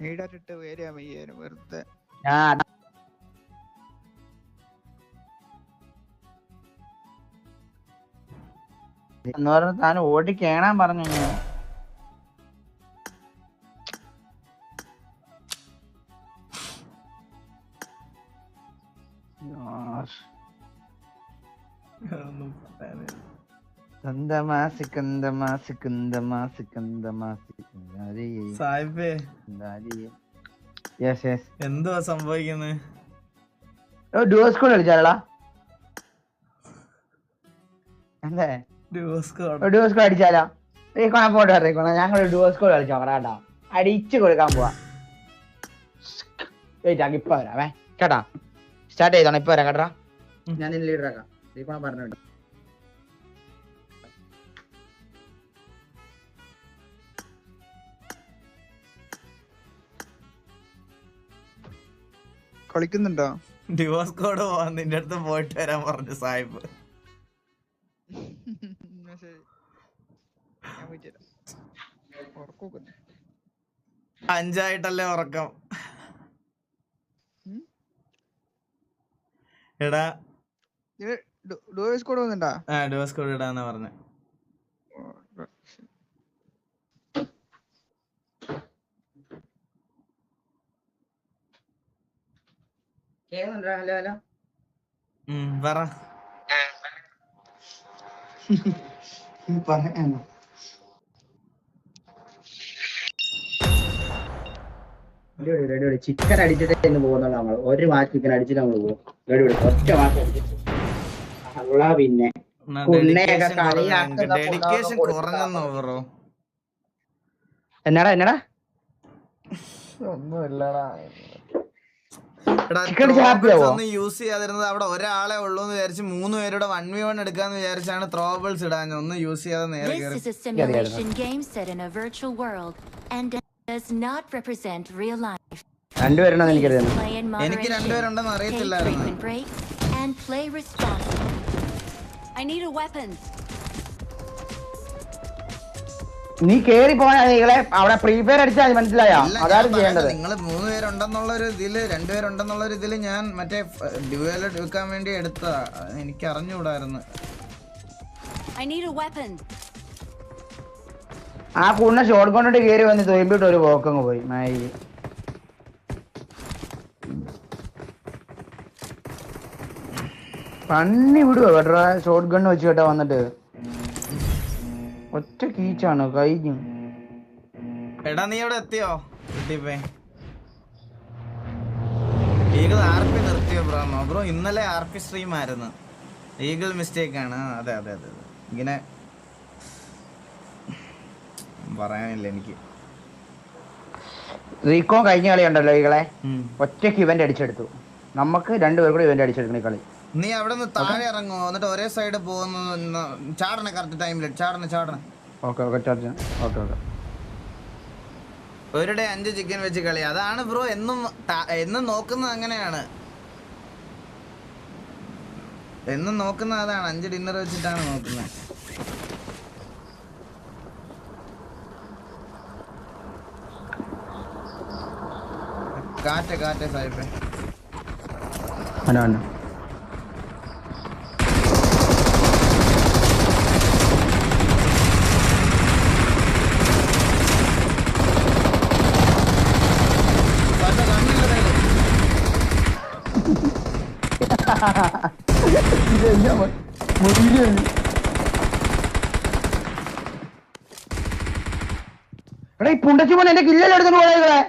നീടാറ്റിട്ട് വരിക വയ്യായിരുന്നു വെറുതെ. താൻ ഓടി കേണാൻ പറഞ്ഞു. എന്തുവാ സംഭവിക്കുന്നത്? ഡുവോസ്കോൾ കളിച്ചാലടാ. എന്തേ ഡുവോസ്കോൾ അടിച്ചാലോ? പോട്ട് അറിയിക്കോണ ഞങ്ങൾ ഡുവോസ്കോൾ കളിച്ചോ കേട്ടാ. അടിച്ചു കൊടുക്കാൻ പോവാ. വെയിറ്റ് ഇപ്പൊ വരാവേ കേട്ടാ. സ്റ്റാർട്ട് ചെയ്തോണം. ഇപ്പൊ വരാം കേട്ടാ. ഞാൻ നിന്നെ ലീഡർ ആക്കാം. റീക്കോണ പറഞ്ഞോണ്ട് കളിക്കുന്നുണ്ടോ? ഡിവോഴ്സ് കോഡ് പോവാൻ നിന്റെ അടുത്ത് പോയിട്ട് വരാൻ പറഞ്ഞു സാഹിബ്. അഞ്ചായിട്ടല്ലേ ഉറക്കം? എടാ ഡുവോസ് കോഡ് വന്നിണ്ടാ? ഡിവോഴ്സ് കോഡ് ഇടാന്നാ പറഞ്ഞ. ഹലോ ഹലോ പറ. ചിക്കൻ അടിച്ചിട്ട് പോകുന്നുള്ളൂ. നമ്മൾ ഒരു മാച്ച് ചിക്കൻ അടിച്ചിട്ട് നമ്മൾ പോകും. ഒറ്റ മാച്ച് അടിച്ചിട്ട് പിന്നെ എന്നാടാ എന്നാടാ ഒന്നുമില്ലടാ. യൂസ് ചെയ്യാതിരുന്നത് അവിടെ ഒരാളെ ഉള്ളൂ എന്ന് വിചാരിച്ച് 3 പേരുടെ 1v1 എടുക്കാന്ന് വിചാരിച്ചാണ് ത്രോബിൾസ് ഇടാൻ. ഒന്നും യൂസ് ചെയ്യാതെ നേരെ എനിക്ക് 2 പേരുണ്ടെന്ന് അറിയത്തില്ലായിരുന്നു. നീ കേറി പോയാളെ അവിടെ പ്രീപെയർ അടിച്ചാൽ മനസ്സിലായോ? അതാണ് ചെയ്യേണ്ടത്. നിങ്ങൾ 3 പേരുണ്ടെന്നുള്ള ഒരു ഇതില് 2 പേരുണ്ടെന്നുള്ള ഒരു ഇതില് ഞാൻ മറ്റേ ഡ്യുവൽ എടുക്കാൻ വേണ്ടി എടുത്തതാ. എനിക്ക് അറിഞ്ഞുകൂടായിരുന്നു. ആ കൂടിന ഷോട്ട് കൊണ്ടിട്ട് കേറി വന്ന് തൊയ്പിട്ട് ഒരു പോക്കങ്ങ് പോയി. മായി പന്നി വിടുവോ കേട്ടോ ഷോട്ട് ഗണ്ണ് വെച്ച് കേട്ടാ വന്നിട്ട്. ഒറ്റ കീച്ചാണ് കഴിഞ്ഞു. എടാ നീ എവിടെ എത്തിയോ? ഈഗിൾ RP നിർത്തിയോ ബ്രോ? ഇന്നലെ RP സ്ട്രീം ആയിരുന്നു. ഈഗിൾ മിസ്റ്റേക്ക് ആണ്. അതെ അതെ അതെ ഇങ്ങനെ പറയാനില്ല എനിക്ക്. റീകോ കഴിഞ്ഞ കളി ഉണ്ടല്ലോ ഈകളെ ഒറ്റയ്ക്ക് ഇവന്റ് അടിച്ചെടുത്തു. നമുക്ക് 2 പേർ കൂടെ ഇവന്റ് അടിച്ചെടുക്കുന്ന കളി. നീ അവിടെ നിന്ന് താഴെ ഇറങ്ങോ എന്നിട്ട് ഒരേ സൈഡ് പോകുന്നു. ചാടണ കറക്റ്റ് ടൈമില് ചാടണ. ഒരിടെ 5 ചിക്കൻ വെച്ച് കളി. അതാണ് ബ്രോ എന്നും നോക്കുന്നത്. അങ്ങനെയാണ് എന്നും നോക്കുന്നത്. അതാണ് 5 ഡിന്നർ വെച്ചിട്ടാണ് നോക്കുന്നത്. കാറ്റ് സാഹിബേ. എടാ ഈ പുണ്ടച്ചു പോലെ എന്റെ കില്ലൽ എടുത്തു പോയാ.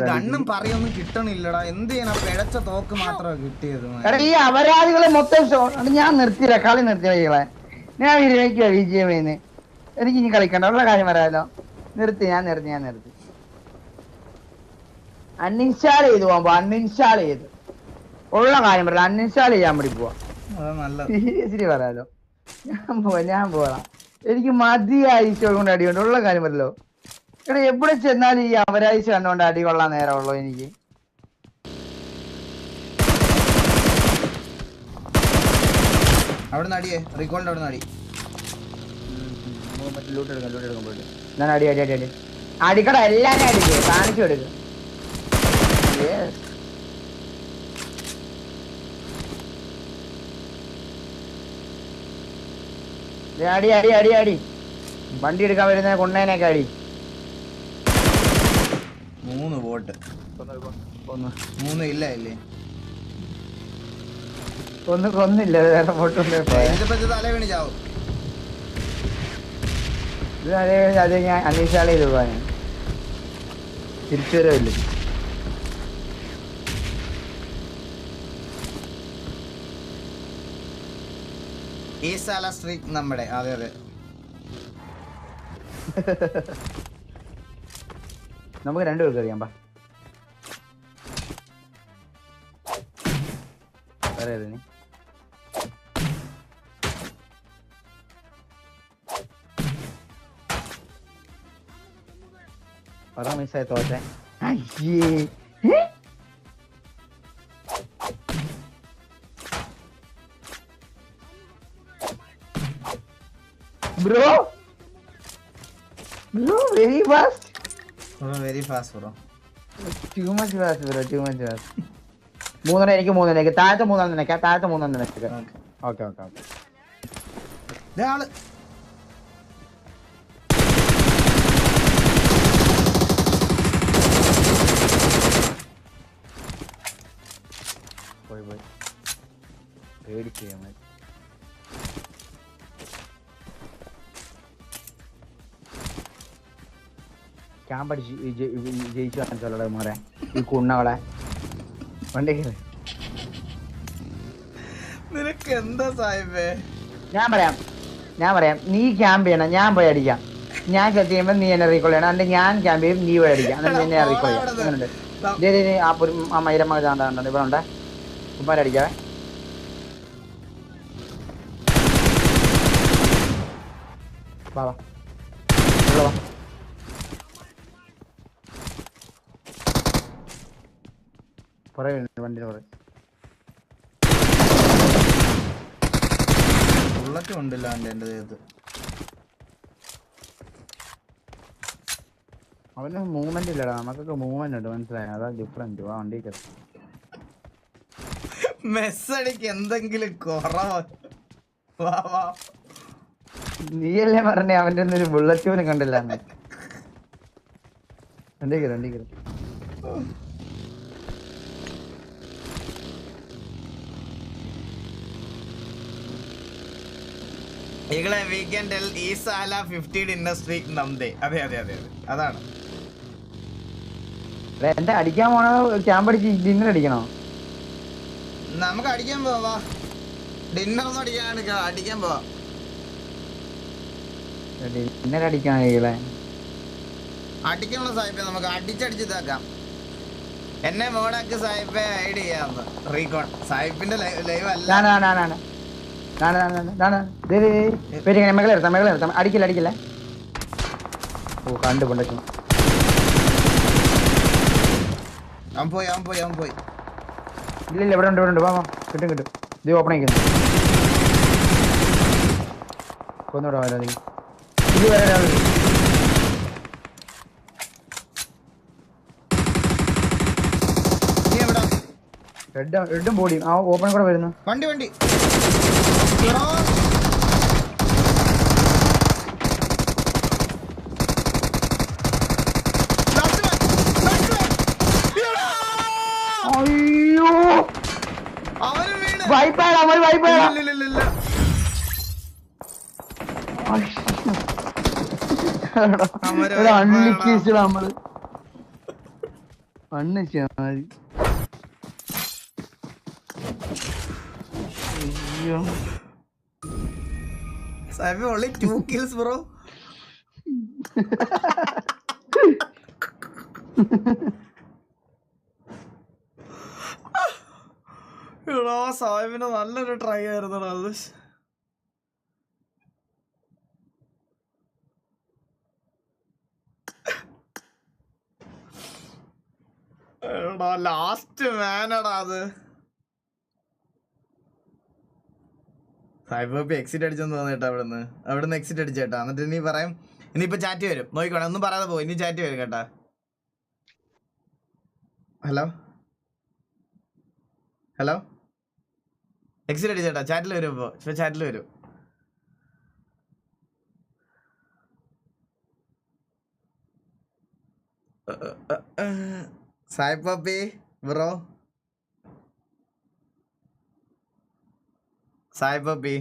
ഗണ്ണും പറയൊന്നും കിട്ടണില്ലടാ. എന്ത് ചെയ്യണം? പിഴച്ച തോക്ക് മാത്രമാണ് കിട്ടിയത്. ഈ അപരാധികളെ മൊത്തം ഞാൻ നിർത്തിയില്ല. കളി നിർത്തിയ ഞാൻ വിരമിക്കുക വിജയമേന്ന്. എനിക്ക് ഇനി കളിക്കണ്ട. ഉള്ള കാര്യം പറയാലോ. ഞാൻ നിർത്തി അൺഇൻസ്റ്റാൾ ചെയ്ത് പോകുമ്പോ അൺഇൻസ്റ്റാൾ ചെയ്ത് ഉള്ള കാര്യം പറയാം. അൺഇൻസ്റ്റാൾ ചെയ്യാൻ വേണ്ടി പോവാ. സീരിയസ്ലി പറയാലോ. ഞാൻ പോവാം. എനിക്ക് മതിയായി കൊണ്ട് അടിയുണ്ട്. ഉള്ള കാര്യം പറയല്ലോ. എടാ എവിടെ ചെന്നാലും ഈ അവരാഴ്ച കണ്ടുകൊണ്ട് അടി കൊള്ളാൻ നേരമുള്ളൂ എനിക്ക്. അവിടെ നിന്ന് അടിയേ, റീകോളിന്റെ അവിടെ നിന്ന് അടി. ലൂട്ട് എടുക്കാൻ പോയിട്ട് ഞാൻ അടി അടിക്കട എല്ലാരും അടിക്കേ, കാണിച്ചു എടുക്കുക. അടി അടി അടി അടി വണ്ടി എടുക്കാൻ വരുന്ന കൊണ്ണേനൊക്കെ അടി. 3 ബോട്ട് 3 ഇല്ല ഇല്ലേ? കൊന്നില്ല, വേറെ ബോട്ടൊന്നും തല വീണ് ചാവും. അത് ഞാൻ അന്വേഷിച്ചാൽ ചെയ്ത് പോവാൻ തിരിച്ചു വരവില്ല. ഈ സാല സ്ട്രീറ്റ് നമ്മുടെ. അതെ നമുക്ക് രണ്ടുപേർക്ക് അറിയാം. മിസ്സായി തോറ്റേ. Bro very fast. Very fast bro. Too much fast bro, too much fast. 3 എനിക്ക് 3 താഴത്തെ 3 നിനക്ക്, താഴത്തെ 3 നിനക്ക്. ഓക്കെ ആള് പോയി പേടിച്ച് ക്യാമ്പ് അടിച്ച് ജയിച്ചു കാണിച്ചോളെ മോരെ ഈ കുണ്ണകളെ. വണ്ടി നിനക്ക് എന്താ സാഹിബേ? ഞാൻ പറയാം നീ ക്യാമ്പ് ചെയ്യണം, ഞാൻ പോയി അടിക്കാം. ഞാൻ സെറ്റ് ചെയ്യുമ്പോ നീ എന്നെ റീകോൾ ചെയ്യണം, എന്നിട്ട് ഞാൻ ക്യാമ്പ് ചെയ്യും, നീ പോയി അടിക്കാം, എന്നിട്ട് എന്നെ റീകോൾ ചെയ്യാം. ആ മൈരമ്മ ചാണ്ട ഇവിടെ ഉണ്ട്, ഉപ്പാരടിക്കാവേ. വാ വണ്ടി ബുള്ളറ്റ് ഉണ്ടല്ലോ എന്റെ ദേഹത്ത്. അവന് മൂവ്മെന്റ് ഇല്ലടാ, നമുക്കൊക്കെ മൂവ്മെന്റ് ഉണ്ട്, മനസ്സിലായോ? അതാ ഡിഫറൻറ്റ്. ആ വണ്ടി മെസ്സടിക്ക് എന്തെങ്കിലും കുറവ്. നീയല്ലേ പറഞ്ഞേ അവന്റെ ഒന്നും ഒരു ബുള്ളറ്റ് പോലും കണ്ടില്ല. വണ്ടി കയറി വീക്കെൻഡിൽ ഈ സാല 50 ഡിന്നർ സ്ട്രീറ്റ് നംദേ. അതെ അതാണ്. എന്താ അടിക്കാൻ പോണോ? ക്യാമ്പ് അടിച്ച് ഡിന്നർ അടിക്കണോ? നമുക്ക് അടിക്കാൻ പോവാ. ഡിന്നർ ഒന്നും അടിക്കാൻ പോവാ. ഡിന്നർ അടിക്കാണേ അടിക്കാനുള്ള സാഹിബേ, നമുക്ക് അടിച്ചടിച്ച് ഇതാക്കാം. എന്നെ മോഡാക്ക് സാഹിബേ ഐഡ് ചെയ്യാന്ന്. റീകോൺ സാഹിബിന്റെ ലൈവ് അല്ല. അടിക്കില്ല. ഓ കണ്ടു കൊണ്ടു. അവൻ പോയി. ഇല്ല ഇവിടെ ഉണ്ട്. വാ കിട്ടും. ഇത് ഓപ്പൺ ആയിക്കുന്നു. കൊന്നോടാ നീ. ഇത് വരെ റെഡും ബോഡിയും ആ ഓപ്പൺ കൂടെ വരുന്നു. വണ്ടി അയ്യോ വൈപ്പാടാ അണ്ണിക്കേസ് നമ്മള് അണ്ണ മതി. Sahib only 2 kills bro. സാഹിബിന് നല്ലൊരു ട്രൈ ആയിരുന്നു അത്. ലാസ്റ്റ് മാനടാ അത്. സായിപ്പ് എക്സിറ്റ് അടിച്ചെന്ന് തോന്നിട്ടാ അവിടുന്ന് എക്സിറ്റ് അടിച്ചേട്ടാ. എന്നിട്ട് ഇനി പറയും, ഇനിയിപ്പോ ചാറ്റ് വരും, നോക്കിക്കോണേ, ഒന്നും പറയാതെ പോകും, ഇനി ചാറ്റ് വരും കേട്ടാ. ഹലോ ഹലോ, എക്സിറ്റ് അടിച്ചേട്ടാ, ചാറ്റിൽ വരും. ഇപ്പൊ ചാറ്റിൽ വരും. സായിപ്പി ബ്രോ, സായിപ്പി